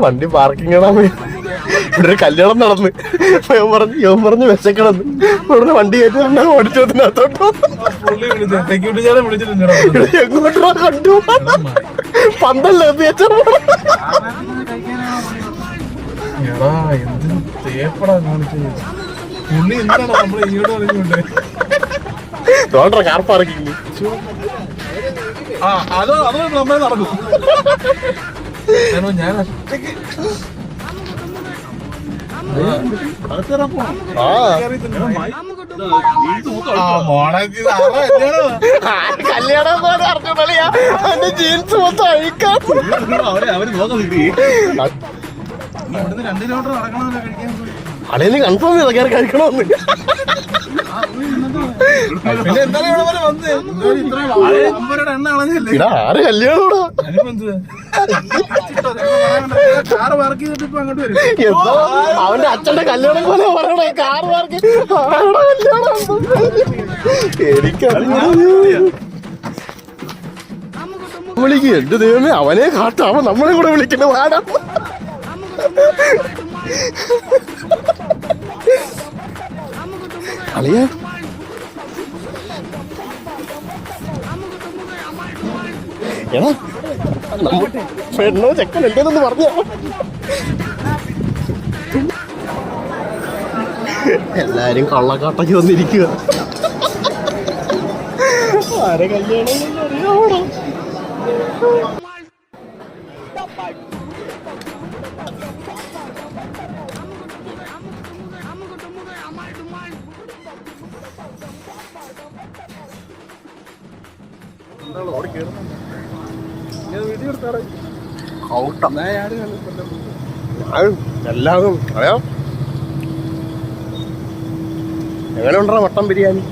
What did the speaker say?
വണ്ടി പാർക്കിംഗ് ഇവിടെ കല്യാണം നടന്ന് യോൻ പറഞ്ഞു വിശക്കണമെന്ന് ഇവിടെ വണ്ടി കയറ്റി ഓടിച്ചതിനകത്തോട്ടോ എങ്ങോട്ടോ കണ്ടു പന്തല്ലേ എന്ത് തേപ്പടാ കാണിച്ചത് പുള്ളി എന്താണ് നമ്മളെ ഇങ്ങോട്ട് പറഞ്ഞുകൊണ്ട് തോട്ടറ കാർ പാർക്കിംഗ് അതോ നമ്മളെ നടക്കും ഞാൻ ഒറ്റയ്ക്ക് കല്യാണം അവന്റെ ജീൻസ് മൊത്തം അഴിക്കാം അവര് നോക്കാൻ കിട്ടി ഇവിടുന്ന് 2 കിലോമീറ്റർ നടക്കണമല്ലോ കഴിക്കാൻ അടേ നീ കൺഫേം ചെയ്ത കയറി കഴിക്കണമെന്ന് പിന്നെ എന്താണ് ഇവിടെ വരെ വന്ന് എണ്ണ കളഞ്ഞല്ലേ ആര് കല്യാണോടാ കാറ് പാർക്ക് ചെയ്തിട്ട് ഇപ്പൊ അങ്ങോട്ട് വരും അവന്റെ അച്ഛന്റെ കല്യാണം പോലെ പറയണേ കാർ പാർക്ക് വിളിക്കും എന്റെ ദൈവമേ അവനെ കാട്ടാവോ നമ്മളെ കൂടെ വിളിക്കുന്ന വാടാ അളിയ എടാ പെണ്ണോ ചെക്കൻ എന്തേന്നൊന്ന് പറഞ്ഞോ എല്ലാരും കള്ളക്കാട്ടയ്ക്ക് വന്നിരിക്കുക ആരെ കല്യാണം അറിയാവോ എല്ലാതും അറിയാം എങ്ങനെ ഉണ്ടോ മട്ടൻ ബിരിയാണി